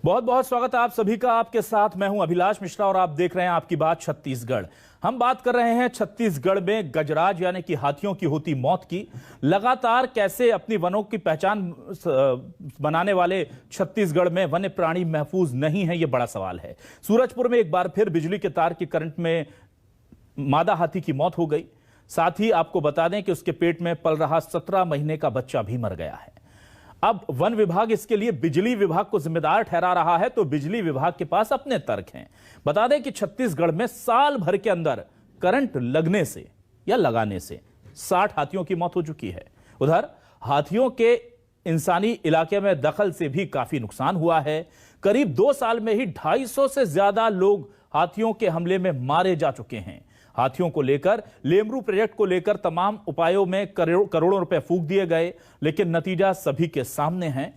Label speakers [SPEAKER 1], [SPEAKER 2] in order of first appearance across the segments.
[SPEAKER 1] बहुत बहुत स्वागत है आप सभी का। आपके साथ मैं हूं अभिलाष मिश्रा और आप देख रहे हैं आपकी बात छत्तीसगढ़। हम बात कर रहे हैं छत्तीसगढ़ में गजराज यानी कि हाथियों की होती मौत की। लगातार कैसे अपनी वनों की पहचान बनाने वाले छत्तीसगढ़ में वन्य प्राणी महफूज नहीं है, यह बड़ा सवाल है। सूरजपुर में एक बार फिर बिजली के तार की करंट में मादा हाथी की मौत हो गई। साथ ही आपको बता दें कि उसके पेट में पल रहा 17 महीने का बच्चा भी मर गया है। अब वन विभाग इसके लिए बिजली विभाग को जिम्मेदार ठहरा रहा है, तो बिजली विभाग के पास अपने तर्क हैं। बता दें कि छत्तीसगढ़ में साल भर के अंदर करंट लगने से या लगाने से 60 हाथियों की मौत हो चुकी है। उधर हाथियों के इंसानी इलाके में दखल से भी काफी नुकसान हुआ है। करीब 2 साल में ही 250 से ज्यादा लोग हाथियों के हमले में मारे जा चुके हैं। हाथियों को लेकर लेमरू प्रोजेक्ट को लेकर तमाम उपायों में करोड़ों रुपए फूंक दिए गए, लेकिन नतीजा सभी के सामने है।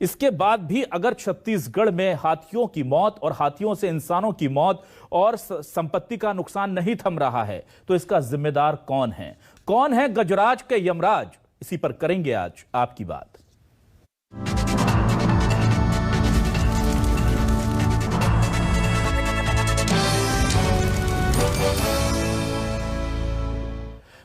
[SPEAKER 1] इसके बाद भी अगर छत्तीसगढ़ में हाथियों की मौत और हाथियों से इंसानों की मौत और संपत्ति का नुकसान नहीं थम रहा है, तो इसका जिम्मेदार कौन है? कौन है गजराज के यमराज? इसी पर करेंगे आज आपकी बात।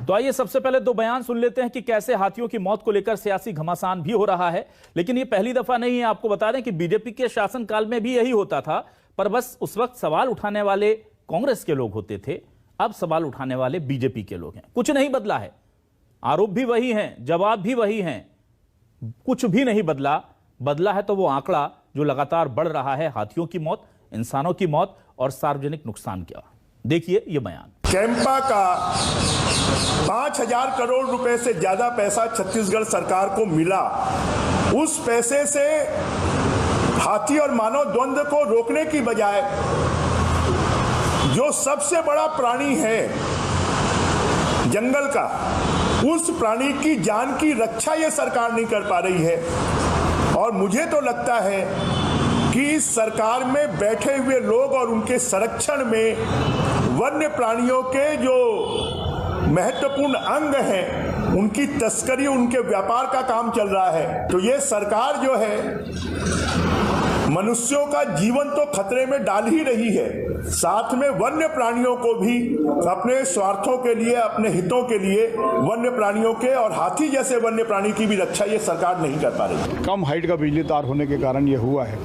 [SPEAKER 1] तो आइए सबसे पहले 2 बयान सुन लेते हैं कि कैसे हाथियों की मौत को लेकर सियासी घमासान भी हो रहा है। लेकिन यह पहली दफा नहीं है। आपको बता दें कि बीजेपी के शासनकाल में भी यही होता था, पर बस उस वक्त सवाल उठाने वाले कांग्रेस के लोग होते थे। अब सवाल उठाने वाले बीजेपी के लोग हैं। कुछ नहीं बदला है, आरोप भी वही हैं, जवाब भी वही हैं, कुछ भी नहीं बदला। बदला है तो वो आंकड़ा जो लगातार बढ़ रहा है, हाथियों की मौत, इंसानों की मौत और सार्वजनिक नुकसान का। देखिए ये बयान।
[SPEAKER 2] कैंपा का 5,000 करोड़ रुपए से ज्यादा पैसा छत्तीसगढ़ सरकार को मिला। उस पैसे से हाथी और मानव द्वंद्व को रोकने की बजाय जो सबसे बड़ा प्राणी है जंगल का, उस प्राणी की जान की रक्षा ये सरकार नहीं कर पा रही है। और मुझे तो लगता है कि इस सरकार में बैठे हुए लोग और उनके संरक्षण में वन्य प्राणियों के जो महत्वपूर्ण अंग हैं, उनकी तस्करी, उनके व्यापार का काम चल रहा है। तो ये सरकार जो है मनुष्यों का जीवन तो खतरे में डाल ही रही है, साथ में वन्य प्राणियों को भी अपने स्वार्थों के लिए, अपने हितों के लिए वन्य प्राणियों के और हाथी जैसे वन्य प्राणी की भी रक्षा ये सरकार नहीं कर पा रही।
[SPEAKER 3] कम हाइट का बिजली तार होने के कारण ये हुआ है,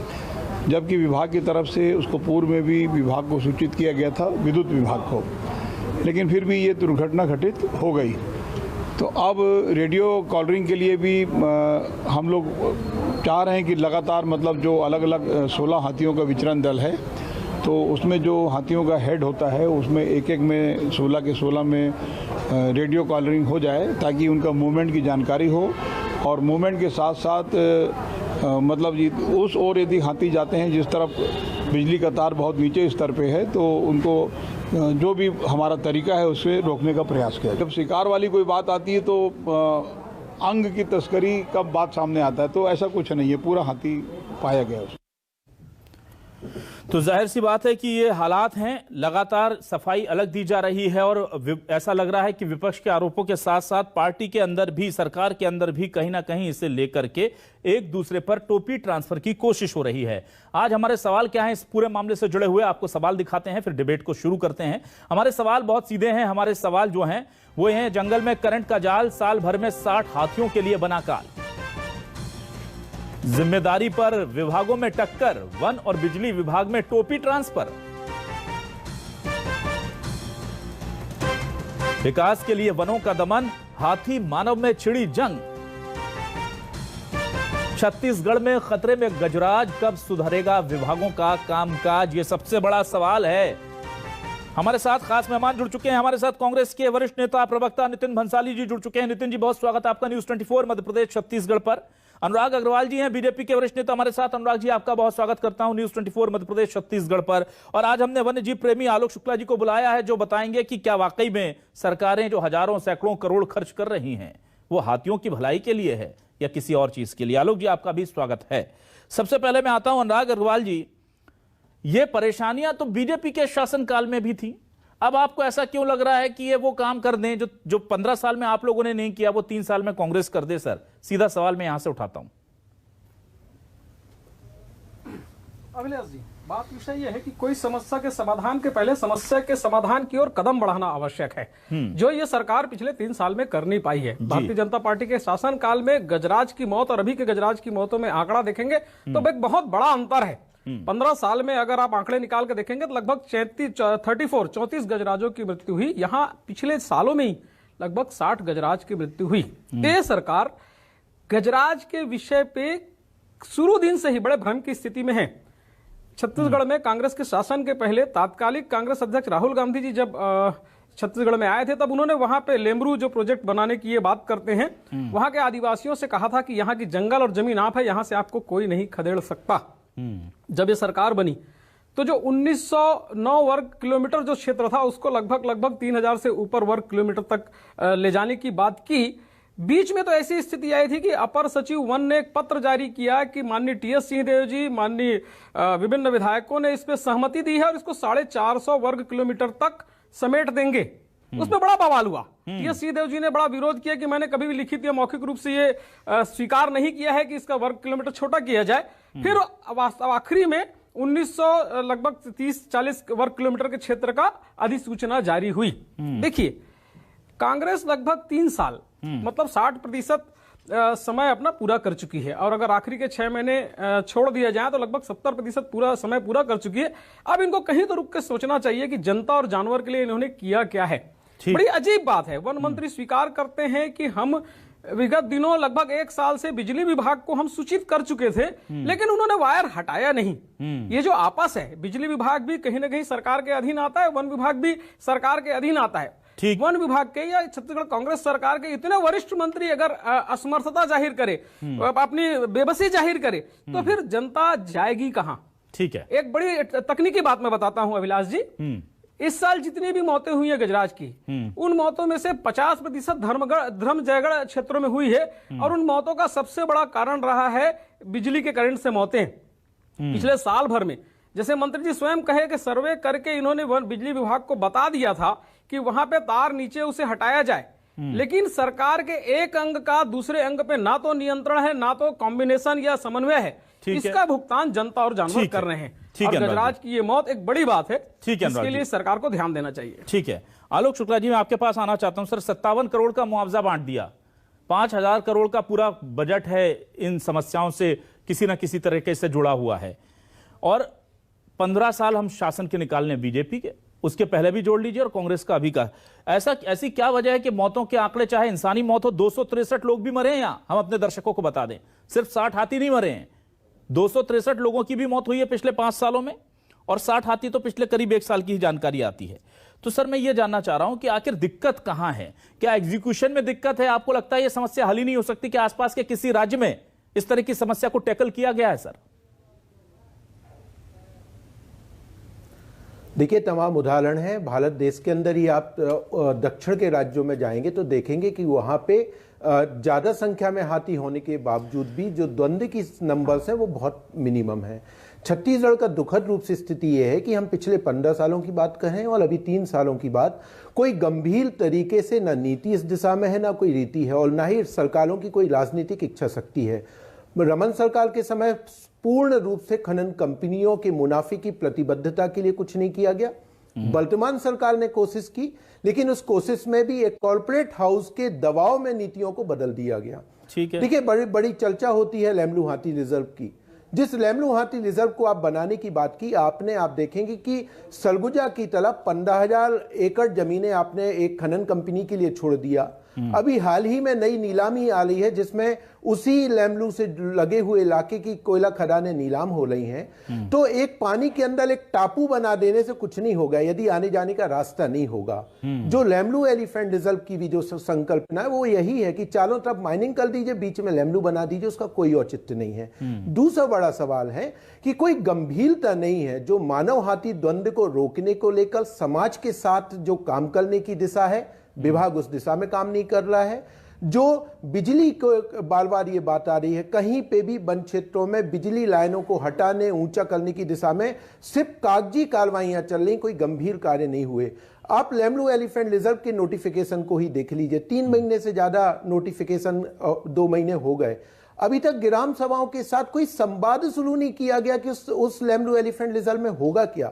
[SPEAKER 3] जबकि विभाग की तरफ से उसको पूर्व में भी विभाग को सूचित किया गया था, विद्युत विभाग को, लेकिन फिर भी ये दुर्घटना घटित हो गई। तो अब रेडियो कॉलरिंग के लिए भी हम लोग चाह रहे हैं कि लगातार, मतलब जो अलग अलग 16 हाथियों का विचरण दल है, तो उसमें जो हाथियों का हेड होता है उसमें एक एक में 16 के 16 में रेडियो कॉलरिंग हो जाए, ताकि उनका मूवमेंट की जानकारी हो। और मूवमेंट के साथ साथ मतलब उस ओर यदि हाथी जाते हैं जिस तरफ बिजली का तार बहुत नीचे स्तर पे है, तो उनको जो भी हमारा तरीका है उससे रोकने का प्रयास किया। जब शिकार वाली कोई बात आती है तो अंग की तस्करी का बात सामने आता है, तो ऐसा कुछ नहीं है, पूरा हाथी पाया गया उसमें।
[SPEAKER 1] तो जाहिर सी बात है कि ये हालात हैं, लगातार सफाई अलग दी जा रही है और ऐसा लग रहा है कि विपक्ष के आरोपों के साथ साथ पार्टी के अंदर भी, सरकार के अंदर भी कहीं ना कहीं इसे लेकर के एक दूसरे पर टोपी ट्रांसफर की कोशिश हो रही है। आज हमारे सवाल क्या हैं इस पूरे मामले से जुड़े हुए, आपको सवाल दिखाते हैं, फिर डिबेट को शुरू करते हैं। हमारे सवाल बहुत सीधे हैं। हमारे सवाल जो हैं वो हैं, जंगल में करंट का जाल, साल भर में 60 हाथियों के लिए बना काल, जिम्मेदारी पर विभागों में टक्कर, वन और बिजली विभाग में टोपी ट्रांसफर, विकास के लिए वनों का दमन, हाथी मानव में छिड़ी जंग, छत्तीसगढ़ में खतरे में गजराज, कब सुधरेगा विभागों का कामकाज? ये सबसे बड़ा सवाल है। हमारे साथ खास मेहमान जुड़ चुके हैं। हमारे साथ कांग्रेस के वरिष्ठ नेता प्रवक्ता नितिन भंसाली जी जुड़ चुके हैं। नितिन जी, बहुत स्वागत आपका न्यूज 24 मध्य प्रदेश छत्तीसगढ़ पर। अनुराग अग्रवाल जी हैं, बीजेपी के वरिष्ठ नेता हमारे साथ। अनुराग जी, आपका बहुत स्वागत करता हूं न्यूज 24 मध्य प्रदेश छत्तीसगढ़ पर। और आज हमने वन्य जीव प्रेमी आलोक शुक्ला जी को बुलाया है, जो बताएंगे कि क्या वाकई में सरकारें जो हजारों सैकड़ों करोड़ खर्च कर रही हैं वो हाथियों की भलाई के लिए है या किसी और चीज के लिए। आलोक जी, आपका भी स्वागत है। सबसे पहले मैं आता हूं अनुराग अग्रवाल जी, ये परेशानियां तो बीजेपी के शासनकाल में भी थी, अब आपको ऐसा क्यों लग रहा है कि ये वो काम कर दें जो 15 साल में आप लोगों ने नहीं किया, वो 3 साल में कांग्रेस कर दे? सर, सीधा सवाल मैं यहां से उठाता हूं।
[SPEAKER 4] अभिलाष जी, बात विषय यह है कि कोई समस्या के समाधान के पहले समस्या के समाधान की ओर कदम बढ़ाना आवश्यक है, जो ये सरकार पिछले 3 साल में कर नहीं पाई है। भारतीय जनता पार्टी के शासन काल में गजराज की मौत और अभी के गजराज की मौतों में आंकड़ा देखेंगे तो एक बहुत बड़ा अंतर है। 15 साल में अगर आप आंकड़े निकाल के देखेंगे तो लगभग 34 गजराजों की मृत्यु हुई। यहाँ पिछले सालों में ही लगभग 60 गजराज की मृत्यु हुई। ये सरकार गजराज के विषय पे शुरू दिन से ही बड़े भ्रम की स्थिति में है। छत्तीसगढ़ में कांग्रेस के शासन के पहले तात्कालिक कांग्रेस अध्यक्ष राहुल गांधी जी जब छत्तीसगढ़ में आए थे, तब उन्होंने वहां पे लेमरू जो प्रोजेक्ट बनाने की ये बात करते हैं, वहां के आदिवासियों से कहा था कि यहाँ की जंगल और जमीन आप है, यहां से आपको कोई नहीं खदेड़ सकता। जब ये सरकार बनी तो जो 1909 वर्ग किलोमीटर जो क्षेत्र था उसको लगभग 3000 से ऊपर वर्ग किलोमीटर तक ले जाने की बात की। बीच में तो ऐसी स्थिति आई थी कि अपर सचिव वन ने एक पत्र जारी किया कि माननीय टीएस सिंहदेव जी, माननीय विभिन्न विधायकों ने इस पे सहमति दी है और इसको 450 वर्ग किलोमीटर तक समेट देंगे। उसमें बड़ा बवाल हुआ। टीएस सिंहदेव जी ने बड़ा विरोध किया कि मैंने कभी भी लिखित या मौखिक रूप से ये स्वीकार नहीं किया है कि इसका वर्ग किलोमीटर छोटा किया जाए। फिर आखिरी में 1900 लगभग 30-40 वर्ग किलोमीटर के क्षेत्र का अधिसूचना जारी हुई। देखिए, कांग्रेस लगभग 3 साल मतलब 60% समय अपना पूरा कर चुकी है, और अगर आखिरी के 6 महीने छोड़ दिया जाए तो लगभग 70% पूरा समय पूरा कर चुकी है। अब इनको कहीं तो रुक के सोचना चाहिए कि जनता और जानवर के लिए इन्होंने किया क्या है। बड़ी अजीब बात है, वन मंत्री स्वीकार करते हैं कि हम विगत दिनों लगभग 1 साल से बिजली विभाग को हम सूचित कर चुके थे, लेकिन उन्होंने वायर हटाया नहीं। ये जो आपस है, बिजली विभाग भी कहीं ना कहीं सरकार के अधीन आता है, वन विभाग भी सरकार के अधीन आता है। वन विभाग के या छत्तीसगढ़ कांग्रेस सरकार के इतने वरिष्ठ मंत्री अगर असमर्थता जाहिर करे, अपनी बेबसी जाहिर करे, तो फिर जनता जाएगी कहां? ठीक है, एक बड़ी तकनीकी बात मैं बताता हूं अभिलाष जी। इस साल जितनी भी मौतें हुई है गजराज की, उन मौतों में से 50% धर्म जयगढ़ क्षेत्रों में हुई है, और उन मौतों का सबसे बड़ा कारण रहा है बिजली के करंट से मौतें। पिछले साल भर में, जैसे मंत्री जी स्वयं कहे कि सर्वे करके इन्होंने बिजली विभाग को बता दिया था कि वहां पे तार नीचे उसे हटाया जाए, लेकिन सरकार के एक अंग का दूसरे अंग पे ना तो नियंत्रण है, ना तो कॉम्बिनेशन या समन्वय है। इसका भुगतान जनता और जानवर कर रहे हैं। और गजराज की ये मौत एक बड़ी बात है, इसके लिए सरकार को ध्यान देना चाहिए।
[SPEAKER 1] ठीक है, आलोक शुक्ला जी, मैं आपके पास आना चाहता हूं। सर, 57 करोड़ का मुआवजा बांट दिया, 5000 करोड़ का पूरा बजट है इन समस्याओं से किसी न किसी तरीके से जुड़ा हुआ है, और 15 साल हम शासन के निकालने बीजेपी के, उसके पहले भी जोड़ लीजिए, और कांग्रेस का अभी का। ऐसी क्या वजह है कि मौतों के आंकड़े, चाहे इंसानी मौत हो, 263 लोग भी मरे हैं। यहां हम अपने दर्शकों को बता दें, सिर्फ 60 हाथी नहीं मरे हैं, 263 लोगों की भी मौत हुई है पिछले 5 सालों में, और 60 हाथी तो पिछले करीब 1 साल की ही जानकारी आती है। तो सर, मैं ये जानना चाह रहा हूं कि आखिर दिक्कत कहां है? क्या एग्जीक्यूशन में दिक्कत है? आपको लगता है यह समस्या हल ही नहीं हो सकती कि आसपास के किसी राज्य में इस तरह की समस्या को टैकल किया गया है? सर
[SPEAKER 5] देखिए, तमाम उदाहरण हैं भारत देश के अंदर ही। आप दक्षिण के राज्यों में जाएंगे तो देखेंगे कि वहाँ पे ज़्यादा संख्या में हाथी होने के बावजूद भी जो द्वंद्व की नंबर्स हैं वो बहुत मिनिमम है। छत्तीसगढ़ का दुखद रूप से स्थिति ये है कि हम पिछले 15 सालों की बात करें और अभी 3 सालों की बात, कोई गंभीर तरीके से ना नीति इस दिशा में है, ना कोई रीति है, और ना ही सरकारों की कोई राजनीतिक इच्छा शक्ति है। रमन सरकार के समय पूर्ण रूप से खनन कंपनियों के मुनाफे की प्रतिबद्धता के लिए कुछ नहीं किया गया। वर्तमान सरकार ने कोशिश की, लेकिन उस कोशिश में भी एक कॉर्पोरेट हाउस के दबाव में नीतियों को बदल दिया गया। ठीक है, देखिए, बड़ी बड़ी चर्चा होती है लेमलू हाथी रिजर्व की। जिस लेमलू हाथी रिजर्व को आप बनाने की बात की आपने, आप देखेंगे कि सरगुजा की तरफ 15,000 एकड़ जमीनें आपने एक खनन कंपनी के लिए छोड़ दिया। अभी हाल ही में नई नीलामी आ रही है जिसमें उसी लेमलू से लगे हुए इलाके की कोयला खदानें नीलाम हो रही हैं। तो एक पानी के अंदर एक टापू बना देने से कुछ नहीं होगा यदि आने जाने का रास्ता नहीं होगा। जो लेमलू एलिफेंट रिजर्व की भी जो संकल्पना है वो यही है कि चारों तरफ माइनिंग कर दीजिए, बीच में लेमलू बना दीजिए, उसका कोई औचित्य नहीं है। दूसरा बड़ा सवाल है कि कोई गंभीरता नहीं है जो मानव हाथी द्वंद्व को रोकने को लेकर समाज के साथ जो काम करने की दिशा है, विभाग उस दिशा में काम नहीं कर रहा है। जो बिजली को बार बार ये बात आ रही है, कहीं पे भी वन क्षेत्रों में बिजली लाइनों को हटाने, ऊंचा करने की दिशा में सिर्फ कागजी कार्रवाइयां चल रही, कोई गंभीर कार्य नहीं हुए। आप लेमलू एलिफेंट रिजर्व के नोटिफिकेशन को ही देख लीजिए, 3 महीने से ज्यादा नोटिफिकेशन, 2 महीने हो गए। अभी तक ग्राम सभाओं के साथ कोई संवाद शुरू नहीं किया गया कि उस लेमरू एलिफेंट रिजर्व में होगा क्या।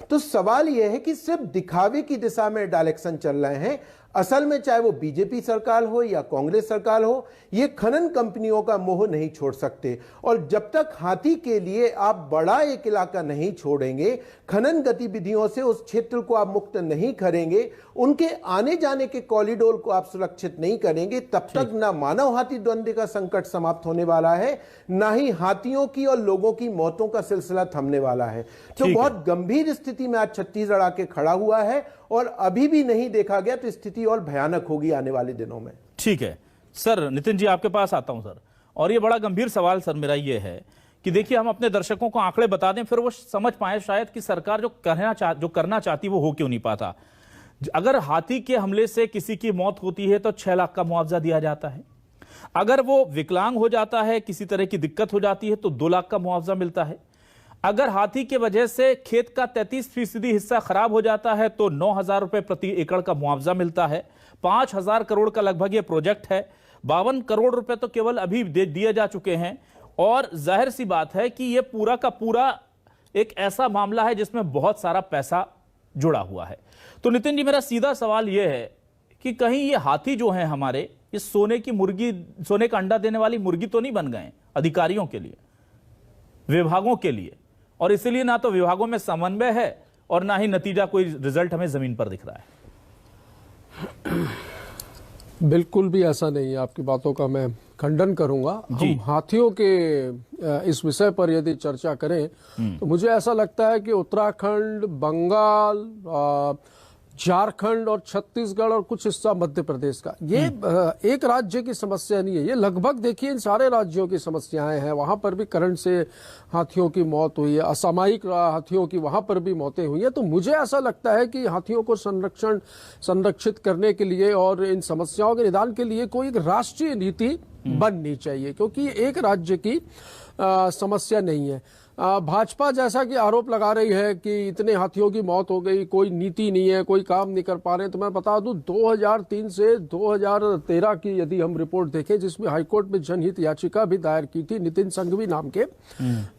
[SPEAKER 5] तो सवाल यह है कि सिर्फ दिखावे की दिशा में डायरेक्शन चल रहे हैं। असल में चाहे वो बीजेपी सरकार हो या कांग्रेस सरकार हो, ये खनन कंपनियों का मोह नहीं छोड़ सकते। और जब तक हाथी के लिए आप बड़ा एक इलाका नहीं छोड़ेंगे, खनन गतिविधियों से उस क्षेत्र को आप मुक्त नहीं करेंगे, उनके आने जाने के कॉरिडोर को आप सुरक्षित नहीं करेंगे, तब तक ना मानव हाथी द्वंद्व का संकट समाप्त होने वाला है, ना ही हाथियों की और लोगों की मौतों का सिलसिला थमने वाला है। तो बहुत गंभीर स्थिति में आज छत्तीसगढ़ आके खड़ा हुआ है और अभी भी नहीं देखा गया तो स्थिति और भयानक होगी आने वाले दिनों में।
[SPEAKER 1] ठीक है सर, नितिन जी आपके पास आता हूं सर। और ये बड़ा गंभीर सवाल सर मेरा ये है कि देखिए, हम अपने दर्शकों को आंकड़े बता दें, फिर वो समझ पाए शायद कि सरकार जो करना चाहती वो हो क्यों नहीं पाता। अगर हाथी के हमले से किसी की मौत होती है तो 6 लाख का मुआवजा दिया जाता है। अगर वो विकलांग हो जाता है, किसी तरह की दिक्कत हो जाती है, तो 2 लाख का मुआवजा मिलता है। अगर हाथी के वजह से खेत का 33% हिस्सा खराब हो जाता है तो 9,000 रुपए प्रति एकड़ का मुआवजा मिलता है। 5,000 करोड़ का लगभग ये प्रोजेक्ट है। 52 करोड़ रुपए तो केवल अभी दिए जा चुके हैं। और जाहिर सी बात है कि ये पूरा का पूरा एक ऐसा मामला है जिसमें बहुत सारा पैसा जुड़ा हुआ है। तो नितिन जी, मेरा सीधा सवाल यह है कि कहीं ये हाथी जो है हमारे, ये सोने का अंडा देने वाली मुर्गी तो नहीं बन गए अधिकारियों के लिए, विभागों के लिए, और इसीलिए ना तो विभागों में समन्वय है और ना ही नतीजा कोई रिजल्ट हमें जमीन पर दिख रहा है।
[SPEAKER 6] बिल्कुल भी ऐसा नहीं है, आपकी बातों का मैं खंडन करूंगा। हम हाथियों के इस विषय पर यदि चर्चा करें तो मुझे ऐसा लगता है कि उत्तराखंड, बंगाल, झारखंड और छत्तीसगढ़ और कुछ हिस्सा मध्य प्रदेश का, ये एक राज्य की समस्या नहीं है। ये लगभग देखिए इन सारे राज्यों की समस्याएं हैं। वहां पर भी करंट से हाथियों की मौत हुई है, असामयिक हाथियों की वहां पर भी मौतें हुई है। तो मुझे ऐसा लगता है कि हाथियों को संरक्षित करने के लिए और इन समस्याओं के निदान के लिए कोई एक राष्ट्रीय नीति बननी चाहिए, क्योंकि एक राज्य की समस्या नहीं है। भाजपा जैसा कि आरोप लगा रही है कि इतने हाथियों की मौत हो गई, कोई नीति नहीं है, कोई काम नहीं कर पा रहे। तो मैं बता दूं 2003 से 2013 की यदि हम रिपोर्ट देखें, जिसमें हाईकोर्ट में जनहित याचिका भी दायर की थी नितिन संघवी नाम के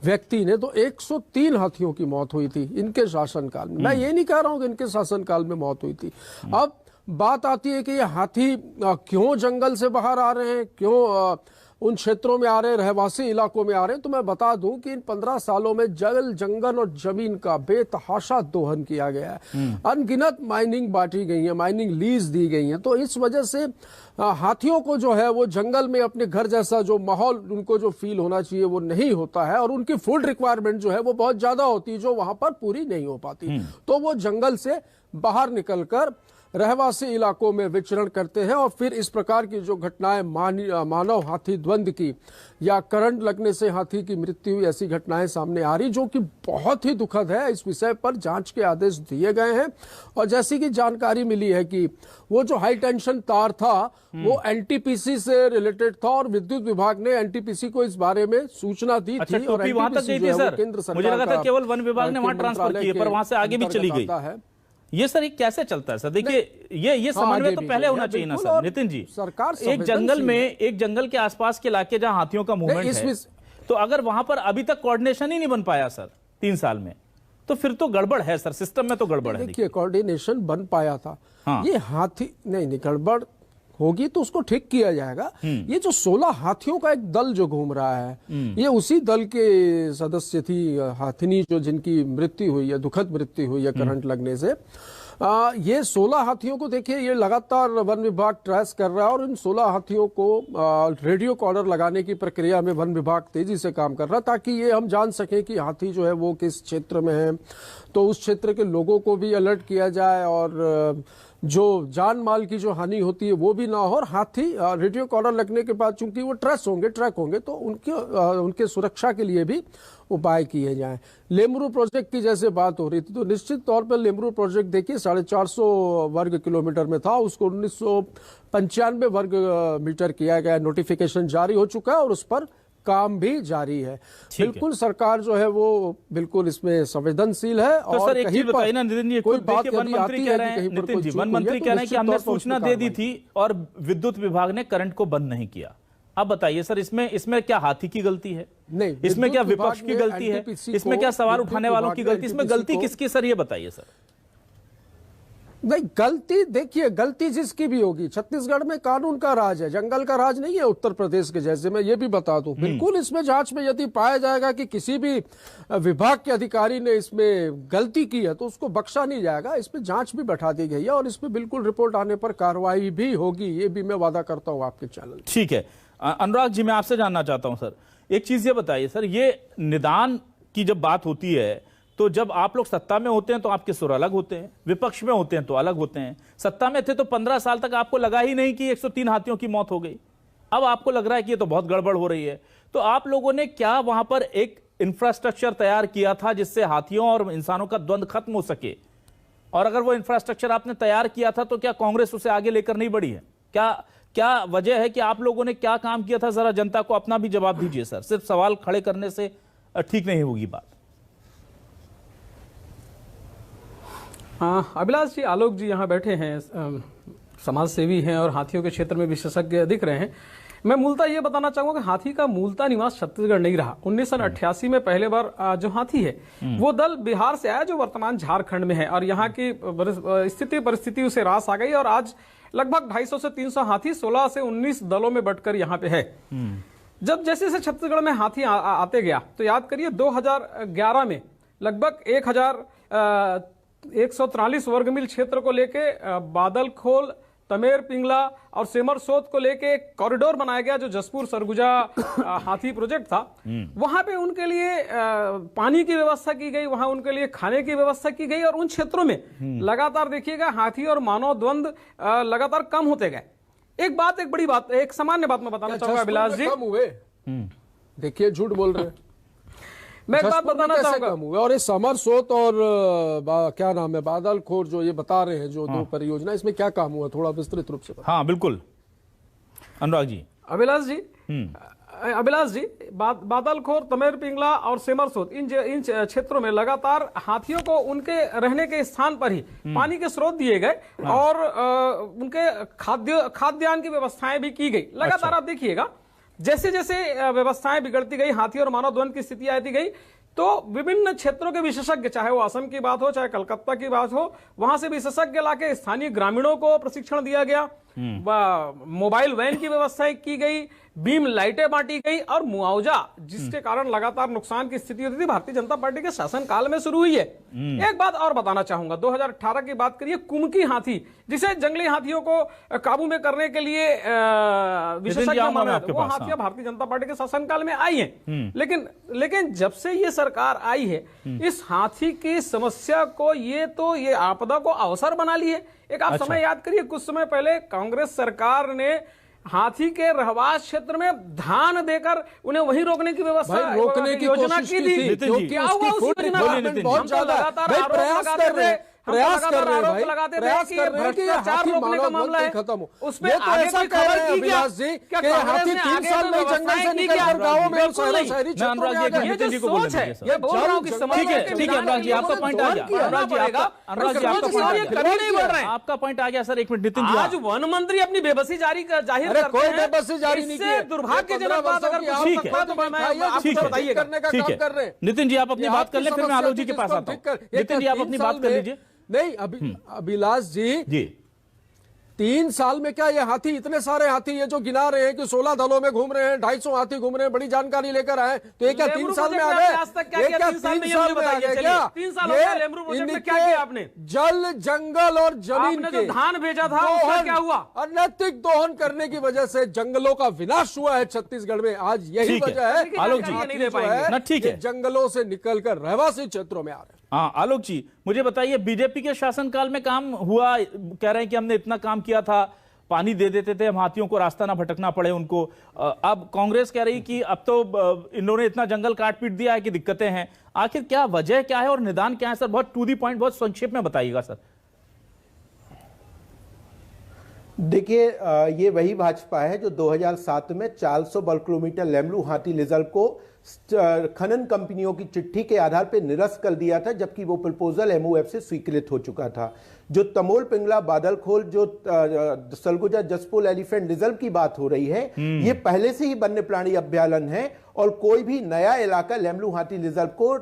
[SPEAKER 6] व्यक्ति ने, तो 103 हाथियों की मौत हुई थी इनके शासनकाल में। मैं ये नहीं कह रहा हूं कि इनके शासनकाल में मौत हुई थी। अब बात आती है कि ये हाथी क्यों जंगल से बाहर आ रहे हैं, क्यों उन क्षेत्रों में आ रहे, रहवासी इलाकों में आ रहे हैं। तो मैं बता दूं कि इन 15 सालों में जंगल और जमीन का बेतहाशा दोहन किया गया है। अनगिनत माइनिंग बांटी गई है, माइनिंग लीज दी गई है। तो इस वजह से हाथियों को जो है वो जंगल में अपने घर जैसा जो माहौल उनको जो फील होना चाहिए वो नहीं होता है, और उनकी फूड रिक्वायरमेंट जो है वो बहुत ज्यादा होती है, जो वहां पर पूरी नहीं हो पाती। तो वो जंगल से बाहर निकलकर रहवासी इलाकों में विचरण करते हैं, और फिर इस प्रकार की जो घटनाएं मानव हाथी द्वंद्व की या करंट लगने से हाथी की मृत्यु हुई, ऐसी घटनाएं सामने आ रही, जो कि बहुत ही दुखद है। इस विषय पर जांच के आदेश दिए गए हैं, और जैसी कि जानकारी मिली है कि वो जो हाई टेंशन तार था वो एनटीपीसी से रिलेटेड था, और विद्युत विभाग ने एनटीपीसी को इस बारे में सूचना दी थी। और
[SPEAKER 1] वहां तक गई थी सर, मुझे लगा था केवल वन विभाग ने वहां ट्रांसफर किए, पर वहां से आगे भी चली गई है। ये सर, ये कैसे चलता है सर? देखिए, ये समन्वय तो पहले होना चाहिए ना सर। नितिन जी,
[SPEAKER 6] सरकार
[SPEAKER 1] एक जंगल के आसपास के इलाके जहां हाथियों का मूवमेंट है, तो अगर वहां पर अभी तक कोऑर्डिनेशन ही नहीं बन पाया सर 3 साल में, तो फिर तो गड़बड़ है सर, सिस्टम में तो गड़बड़ है।
[SPEAKER 6] देखिए, कोऑर्डिनेशन बन पाया था। ये हाथी नहीं गड़बड़ होगी तो उसको ठीक किया जाएगा। ये जो 16 हाथियों का एक दल जो घूम रहा है, ये उसी दल के सदस्य थी हाथिनी, जो जिनकी मृत्यु हुई है, दुखद मृत्यु हुई है करंट लगने से। ये 16 हाथियों को देखिए, ये लगातार वन विभाग ट्रेस कर रहा है, और इन 16 हाथियों को रेडियो कॉलर लगाने की प्रक्रिया में वन विभाग तेजी से काम कर रहा है, ताकि ये हम जान सकें कि हाथी जो है वो किस क्षेत्र में है, तो उस क्षेत्र के लोगों को भी अलर्ट किया जाए, और जो जान माल की जो हानि होती है वो भी ना हो। और हाथी रेडियो कॉलर लगने के बाद चूंकि वो ट्रैक होंगे तो उनके सुरक्षा के लिए भी उपाय किए जाएं। लेमरू प्रोजेक्ट की जैसे बात हो रही थी, तो निश्चित तौर पर लेमरू प्रोजेक्ट देखिए 450 वर्ग किलोमीटर में था, उसको 1995 वर्ग मीटर किया गया, नोटिफिकेशन जारी हो चुका है और उस पर काम भी जारी है। बिल्कुल सरकार जो है वो बिल्कुल इसमें संवेदनशील है।
[SPEAKER 1] तो
[SPEAKER 6] और
[SPEAKER 1] सर एक चीज बताइए ना नितिन जी,
[SPEAKER 6] कोई बात
[SPEAKER 1] वन मंत्री कह रहे हैं, नितिन जी वन मंत्री कह रहे हैं कि हमने सूचना दे दी थी और विद्युत विभाग ने करंट को बंद नहीं किया। अब बताइए सर, इसमें क्या हाथी की गलती है?
[SPEAKER 6] नहीं,
[SPEAKER 1] इसमें क्या
[SPEAKER 6] विद्युत
[SPEAKER 1] विपक्ष की
[SPEAKER 6] विभाग
[SPEAKER 1] गलती
[SPEAKER 6] ने
[SPEAKER 1] है?
[SPEAKER 6] NTPC
[SPEAKER 1] इसमें क्या सवाल
[SPEAKER 6] विद्युत
[SPEAKER 1] उठाने वालों
[SPEAKER 6] विभाग
[SPEAKER 1] की
[SPEAKER 6] ने
[SPEAKER 1] गलती? इसमें
[SPEAKER 6] NTPC
[SPEAKER 1] गलती
[SPEAKER 6] को-
[SPEAKER 1] किसकी सर, ये बताइए सर।
[SPEAKER 6] नहीं, गलती देखिए, गलती जिसकी भी होगी, छत्तीसगढ़ में कानून का राज है, जंगल का राज नहीं है उत्तर प्रदेश के जैसे। मैं ये भी बता दूं, बिल्कुल इसमें जांच में यदि पाया जाएगा कि किसी भी विभाग के अधिकारी ने इसमें गलती की है तो उसको बख्शा नहीं जाएगा। इसमें जांच भी बैठा दी गई है और इसमें बिल्कुल रिपोर्ट आने पर कार्रवाई भी होगी, ये भी मैं वादा करता हूं आपके चैनल।
[SPEAKER 1] ठीक है, अनुराग जी मैं आपसे जानना चाहता हूं सर, एक चीज ये बताइए सर, ये निदान की जब बात होती है तो जब आप लोग सत्ता में होते हैं तो आपके सुर अलग होते हैं, विपक्ष में होते हैं तो अलग होते हैं। सत्ता में थे तो 15 साल तक आपको लगा ही नहीं कि 103 हाथियों की मौत हो गई, अब आपको लग रहा है कि ये तो बहुत गड़बड़ हो रही है। तो आप लोगों ने क्या वहां पर एक इंफ्रास्ट्रक्चर तैयार किया था जिससे हाथियों और इंसानों का द्वंद्व खत्म हो सके? और अगर वो इंफ्रास्ट्रक्चर आपने तैयार किया था तो क्या कांग्रेस उसे आगे लेकर नहीं बढ़ी है? क्या वजह है कि आप लोगों ने क्या काम किया था? जरा जनता को अपना भी जवाब दीजिए सर, सिर्फ सवाल खड़े करने से ठीक नहीं होगी बात।
[SPEAKER 4] अभिलाष जी, आलोक जी यहाँ बैठे हैं, समाज सेवी हैं और हाथियों के क्षेत्र में विशेषज्ञ दिख रहे हैं। मैं मूलतः ये बताना चाहूंगा कि हाथी का मूलतः निवास छत्तीसगढ़ नहीं रहा। 1988 में पहले बार जो हाथी है वो दल बिहार से आया जो वर्तमान झारखंड में है, और यहाँ की स्थिति परिस्थिति उसे रास आ गई और आज लगभग 250 से 300 हाथी 16 से 19 दलों में बंटकर यहाँ पे है। जब जैसे जैसे छत्तीसगढ़ में हाथी आते गया तो याद करिए 2011 में लगभग 143 वर्ग मील क्षेत्र को लेके बादलखोल, तमेर पिंगला और सेमरसोत को लेके एक कॉरिडोर बनाया गया जो जसपुर सरगुजा हाथी प्रोजेक्ट था। वहां पे उनके लिए पानी की व्यवस्था की गई, वहां उनके लिए खाने की व्यवस्था की गई और उन क्षेत्रों में लगातार देखिएगा हाथी और मानव द्वंद लगातार कम होते गए। एक बड़ी बात, एक सामान्य बात मैं बताना चाहूंगा अभिलाष जी।
[SPEAKER 6] कम हुए? देखिए, झूठ बोल रहे हैं।
[SPEAKER 4] मैं एक बात बताना चाहूंगा,
[SPEAKER 6] कम हुए। और ये समरसोत और क्या नाम है, बादलखोर, जो ये बता रहे हैं जो दो परियोजना, इसमें क्या काम हुआ, थोड़ा विस्तृत रूप से बताएं।
[SPEAKER 1] हाँ बिल्कुल अनुराग जी।
[SPEAKER 4] अभिलाष जी, बादलखोर, तमेर पिंगला और सेमरसोत इन क्षेत्रों में लगातार हाथियों को उनके रहने के स्थान पर ही पानी के स्रोत दिए गए और उनके खाद्यान्न की व्यवस्थाएं भी की गई। लगातार आप देखिएगा जैसे जैसे व्यवस्थाएं बिगड़ती गई, हाथी और मानव द्वंद की स्थिति आती गई, तो विभिन्न क्षेत्रों के विशेषज्ञ, चाहे वो असम की बात हो चाहे कलकत्ता की बात हो, वहां से विशेषज्ञ लाके स्थानीय ग्रामीणों को प्रशिक्षण दिया गया, मोबाइल वैन की व्यवस्था की गई, बीम लाइटें बांटी गई और मुआवजा जिसके कारण लगातार नुकसान की स्थिति होती थी भारतीय जनता पार्टी के शासन काल में शुरू हुई है। एक बात और बताना चाहूंगा, 2018 की बात करिए, कुमकी हाथी जिसे जंगली हाथियों को काबू में करने के लिए विशेषज्ञ माना, वो हाथियां भारतीय जनता पार्टी के शासन काल में आई हैं। लेकिन जब से ये सरकार आई है, इस हाथी की समस्या को ये आपदा को अवसर बना लिए। एक आप समय याद करिए, कुछ समय पहले कांग्रेस सरकार ने हाथी के रहवास क्षेत्र में धान देकर उन्हें वहीं रोकने की व्यवस्था,
[SPEAKER 6] रोकने की
[SPEAKER 4] योजना
[SPEAKER 6] कोशिश
[SPEAKER 4] की थी।
[SPEAKER 6] क्योंकि
[SPEAKER 4] क्या हुआ उस योजना में?
[SPEAKER 6] बहुत ज्यादा प्रयास कर रहे हैं प्रयास कर रहे हैं कि
[SPEAKER 4] भ्रष्टाचार रोकने का मामला है,
[SPEAKER 6] खत्म हो।
[SPEAKER 4] उसमें
[SPEAKER 6] ये तो
[SPEAKER 4] आगे
[SPEAKER 6] ऐसा
[SPEAKER 4] कोई
[SPEAKER 6] कह रहे
[SPEAKER 4] खबर
[SPEAKER 6] हैं
[SPEAKER 4] की क्या?
[SPEAKER 6] अभिलाष जी
[SPEAKER 4] क्या
[SPEAKER 6] कि हाथी 3 साल में जंगल से निकलकर गांवों में और शहरी क्षेत्रों में आ गए।
[SPEAKER 4] ये जो सोच है, ये बोल रहा हूँ कि
[SPEAKER 1] ठीक है अनुराग जी, आपका पॉइंट आ गया। अनुराग जी आपका पॉइंट आ गया सर। एक मिनट नितिन जी,
[SPEAKER 4] आज वन मंत्री अपनी बेबसी जाहिर करते हैं।
[SPEAKER 6] कोई बेबसी जारी नहीं की,
[SPEAKER 4] दुर्भाग्यजनक बात अगर
[SPEAKER 1] ठीक है,
[SPEAKER 6] बताइए करने का काम कर रहे हैं।
[SPEAKER 1] नितिन जी आप अपनी बात कर ले, फिर मैं आलोक जी के पास आता हूँ। नितिन जी आप अपनी बात कर लीजिए।
[SPEAKER 6] नहीं, अभिलाष जी 3 साल में क्या ये हाथी, इतने सारे हाथी ये जो गिना रहे हैं कि 16 दलों में घूम रहे हैं, 250 हाथी घूम रहे हैं, बड़ी जानकारी लेकर आए, तो ये क्या 3 साल में आ गए? ये क्या 3 साल में आ गए? क्या
[SPEAKER 4] 3 साल हो गए लेमरू प्रोजेक्ट में, क्या किया आपने?
[SPEAKER 6] जल, जंगल और जमीन
[SPEAKER 4] के धान भेजा था, उसका क्या हुआ?
[SPEAKER 6] अनैतिक दोहन करने की वजह से जंगलों का विनाश हुआ है छत्तीसगढ़ में। आज यही वजह है
[SPEAKER 1] आलोक जी
[SPEAKER 4] नहीं दे पाएंगे।
[SPEAKER 1] ठीक है,
[SPEAKER 6] जंगलों से निकलकर रहवासी क्षेत्रों में आ रहे हैं।
[SPEAKER 1] हाँ आलोक जी मुझे बताइए, बीजेपी के शासनकाल में काम हुआ, कह रहे हैं कि हमने इतना काम किया था, पानी दे देते थे हम हाथियों को, रास्ता ना भटकना पड़े उनको। अब कांग्रेस कह रही कि अब तो इन्होंने इतना जंगल काट पीट दिया है कि दिक्कतें हैं। आखिर क्या वजह क्या है और निदान क्या है सर? बहुत टू दी पॉइंट, बहुत संक्षेप में बताइएगा सर।
[SPEAKER 5] देखिए, ये वही भाजपा है जो 2007 में 400 वर्ग किलोमीटर लेमलू हाथी रिजर्व को खनन कंपनियों की चिट्ठी के आधार पर निरस्त कर दिया था, जबकि वो प्रपोजल एमओएफ से स्वीकृत हो चुका था। जो तमोल पिंगला बादलखोल, जो सरगुजा जसपोल एलिफेंट रिजर्व की बात हो रही है, ये पहले से ही वन्य प्राणी अभ्यारण्य है और कोई भी नया इलाका लेमलू हाथी रिजर्व को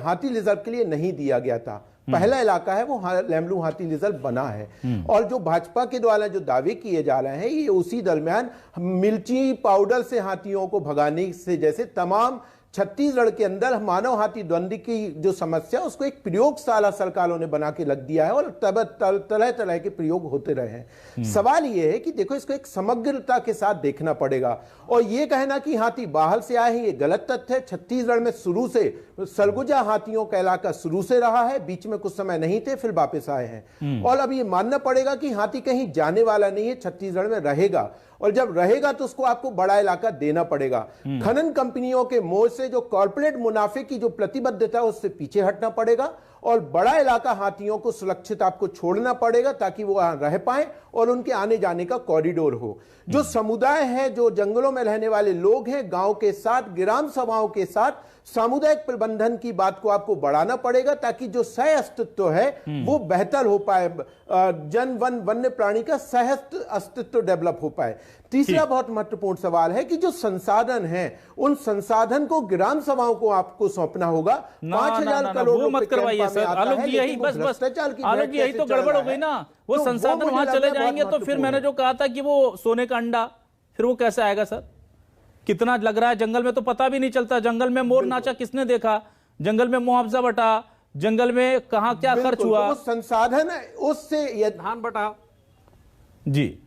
[SPEAKER 5] हाथी रिजर्व के लिए नहीं दिया गया था। पहला इलाका है वो लेमलू हाथी रिजर्व बना है। और जो भाजपा के द्वारा जो दावे किए जा रहे हैं, ये उसी दरमियान मिर्ची पाउडर से हाथियों को भगाने से जैसे तमाम छत्तीसगढ़ के अंदर मानव हाथी द्वंद्व की जो समस्या, उसको एक प्रयोगशाला सरकारों ने बना के रख दिया है और तरह तरह के प्रयोग होते रहे हैं। सवाल यह है कि देखो, इसको एक समग्रता के साथ देखना पड़ेगा और यह कहना कि हाथी बाहर से आए हैं, ये गलत तथ्य है। छत्तीसगढ़ में शुरू से सरगुजा हाथियों का इलाका शुरू से रहा है, बीच में कुछ समय नहीं थे, फिर वापस आए हैं। और अब ये मानना पड़ेगा कि हाथी कहीं जाने वाला नहीं है, छत्तीसगढ़ में रहेगा और जब रहेगा तो उसको आपको बड़ा इलाका देना पड़ेगा। खनन कंपनियों के मोह से जो कॉर्पोरेट मुनाफे की जो प्रतिबद्धता है उससे पीछे हटना पड़ेगा और बड़ा इलाका हाथियों को सुरक्षित आपको छोड़ना पड़ेगा ताकि वो वहां रह पाए और उनके आने जाने का कॉरिडोर हो। जो समुदाय है, जो जंगलों में रहने वाले लोग हैं, गांव के साथ, ग्राम सभाओं के साथ सामुदायिक प्रबंधन की बात को आपको बढ़ाना पड़ेगा ताकि जो सह अस्तित्व है वो बेहतर हो पाए, जन वन वन्य प्राणी का सह अस्तित्व डेवलप हो पाए। तीसरा बहुत महत्वपूर्ण सवाल है कि जो संसाधन है, उन संसाधन को ग्राम सभाओं को आपको सौंपना होगा। 5,000 करोड़
[SPEAKER 1] मत करवाइए सर आलोक जी, यही बस आलोक जी, यही तो गड़बड़ हो गई ना। वो संसाधन वहां चले जाएंगे तो फिर मैंने जो कहा था कि वो सोने का अंडा, फिर वो कैसे आएगा सर? कितना लग रहा है जंगल में तो पता भी नहीं चलता। जंगल में मोर नाचा किसने देखा? जंगल में मुआवजा बटा, जंगल में कहां क्या खर्च हुआ?
[SPEAKER 5] तो संसाधन है, उससे
[SPEAKER 4] धान बटा
[SPEAKER 1] जी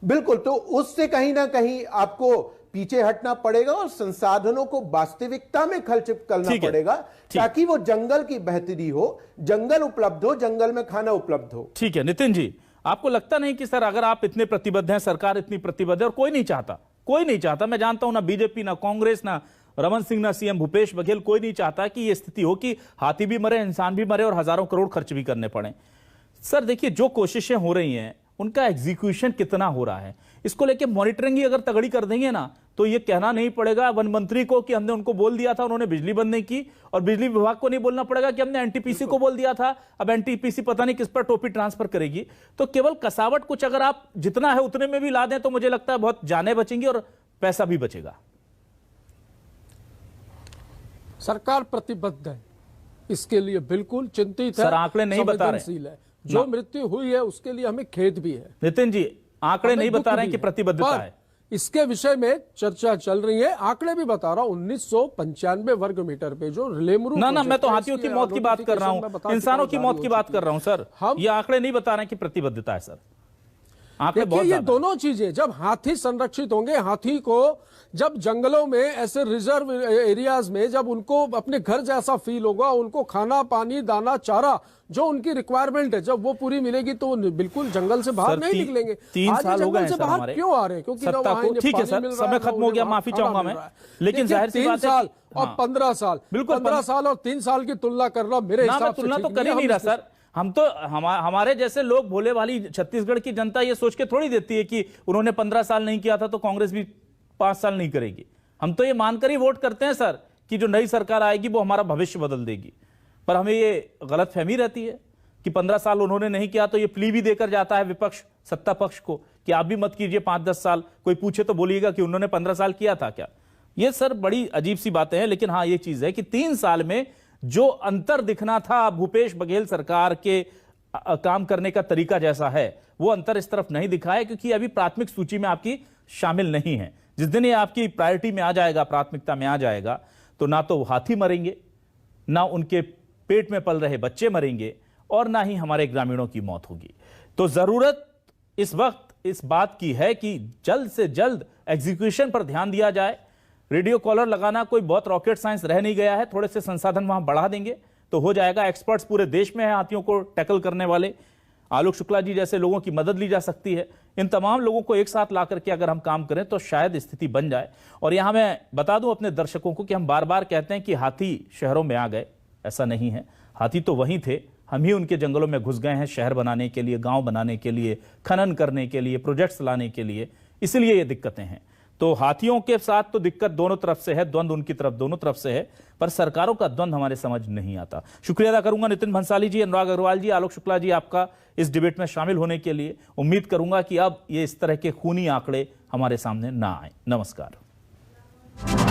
[SPEAKER 5] बिल्कुल, तो उससे कहीं ना कहीं आपको पीछे हटना पड़ेगा और संसाधनों को वास्तविकता में खर्च करना पड़ेगा ताकि वो जंगल की बेहतरी हो, जंगल उपलब्ध हो, जंगल में खाना उपलब्ध हो।
[SPEAKER 1] ठीक है नितिन जी, आपको लगता नहीं कि सर अगर आप इतने प्रतिबद्ध हैं, सरकार इतनी प्रतिबद्ध है और कोई नहीं चाहता, मैं जानता हूं ना बीजेपी, ना कांग्रेस, ना रमन सिंह, ना सीएम भूपेश बघेल, कोई नहीं चाहता कि यह स्थिति हो कि हाथी भी मरे, इंसान भी मरे और हजारों करोड़ खर्च भी करने पड़े। सर देखिए, जो कोशिशें हो रही हैं उनका एग्जीक्यूशन कितना हो रहा है, इसको लेके मॉनिटरिंग ही अगर तगड़ी कर देंगे ना तो ये कहना नहीं पड़ेगा वन मंत्री को कि हमने उनको बोल दिया था, उन्होंने बिजली बंद नहीं की, और बिजली विभाग को नहीं बोलना पड़ेगा कि हमने एनटीपीसी को बोल दिया था, अब एनटीपीसी पता नहीं किस पर टोपी ट्रांसफर करेगी। तो केवल कसावट कुछ अगर आप जितना है उतने में भी ला दें तो मुझे लगता है बहुत जानें बचेंगी और पैसा भी बचेगा।
[SPEAKER 6] सरकार प्रतिबद्ध है, इसके लिए बिल्कुल चिंतित है।
[SPEAKER 1] सर आंकड़े नहीं बता रहे,
[SPEAKER 6] है। जो मृत्यु हुई है उसके लिए हमें खेद भी है।
[SPEAKER 1] नितिन जी, आंकड़े नहीं बता रहे हैं कि प्रतिबद्धता है।
[SPEAKER 6] इसके विषय में चर्चा चल रही है, आंकड़े भी बता रहा हूं। 1995 वर्ग मीटर पे जो लेमरू
[SPEAKER 1] ना मैं तो हाथियों की मौत की बात कर रहा हूं, इंसानों की मौत की बात कर रहा हूं सर। ये आंकड़े नहीं बता रहे हैं कि प्रतिबद्धता है सर।
[SPEAKER 6] देखिए, ये दोनों चीजें, जब हाथी संरक्षित होंगे, हाथी को जब जंगलों में ऐसे रिजर्व एरियाज में जब उनको अपने घर जैसा फील होगा, उनको खाना पानी दाना चारा जो उनकी रिक्वायरमेंट है जब वो पूरी मिलेगी तो बिल्कुल जंगल से बाहर नहीं निकलेंगे।
[SPEAKER 1] 3 साल हो गए
[SPEAKER 6] से बाहर क्यों आ रहे हैं? क्योंकि
[SPEAKER 1] ठीक है सर, समय खत्म हो गया, माफी चाहूंगा मैं, लेकिन जाहिर सी बात है
[SPEAKER 6] 3 साल और 15 साल,
[SPEAKER 1] बिल्कुल
[SPEAKER 6] 15 साल और 3 साल की तुलना करना मेरे हिसाब से
[SPEAKER 1] तुलना तो कर ही नहीं रहा सर। हम तो हमारे जैसे लोग, भोले वाली छत्तीसगढ़ की जनता ये सोच के थोड़ी देती है कि उन्होंने 15 साल नहीं किया था तो कांग्रेस भी 5 साल नहीं करेगी। हम तो ये मानकर ही वोट करते हैं सर कि जो नई सरकार आएगी वो हमारा भविष्य बदल देगी, पर हमें ये गलतफहमी रहती है कि 15 साल उन्होंने नहीं किया तो ये प्ली भी देकर जाता है विपक्ष सत्ता पक्ष को कि आप भी मत कीजिए 5-10 साल। कोई पूछे तो बोलिएगा कि उन्होंने 15 साल किया था क्या। ये सर बड़ी अजीब सी बातें हैं। लेकिन हाँ, ये चीज है कि 3 साल में जो अंतर दिखना था भूपेश बघेल सरकार के काम करने का तरीका जैसा है, वो अंतर इस तरफ नहीं दिखा है क्योंकि अभी प्राथमिक सूची में आपकी शामिल नहीं है। जिस दिन ये आपकी प्रायोरिटी में आ जाएगा, प्राथमिकता में आ जाएगा, तो ना तो हाथी मरेंगे, ना उनके पेट में पल रहे बच्चे मरेंगे और ना ही हमारे ग्रामीणों की मौत होगी। तो जरूरत इस वक्त इस बात की है कि जल्द से जल्द एग्जीक्यूशन पर ध्यान दिया जाए। रेडियो कॉलर लगाना कोई बहुत रॉकेट साइंस रह नहीं गया है, थोड़े से संसाधन वहां बढ़ा देंगे तो हो जाएगा। एक्सपर्ट्स पूरे देश में है हाथियों को टैकल करने वाले, आलोक शुक्ला जी जैसे लोगों की मदद ली जा सकती है। इन तमाम लोगों को एक साथ ला करके अगर हम काम करें तो शायद स्थिति बन जाए। और यहां मैं बता दूं अपने दर्शकों को कि हम बार बार कहते हैं कि हाथी शहरों में आ गए, ऐसा नहीं है। हाथी तो वहीं थे हम ही उनके जंगलों में घुस गए हैं शहर बनाने के लिए, गांव बनाने के लिए, खनन करने के लिए, प्रोजेक्ट्स लाने के लिए, इसलिए ये दिक्कतें हैं। तो हाथियों के साथ तो दिक्कत दोनों तरफ से है, द्वंद्व उनकी तरफ दोनों तरफ से है, पर सरकारों का द्वंद्व हमारे समझ नहीं आता। शुक्रिया अदा करूंगा नितिन भंसाली जी, अनुराग अग्रवाल जी, आलोक शुक्ला जी, आपका इस डिबेट में शामिल होने के लिए। उम्मीद करूंगा कि अब ये इस तरह के खूनी आंकड़े हमारे सामने ना आए। नमस्कार।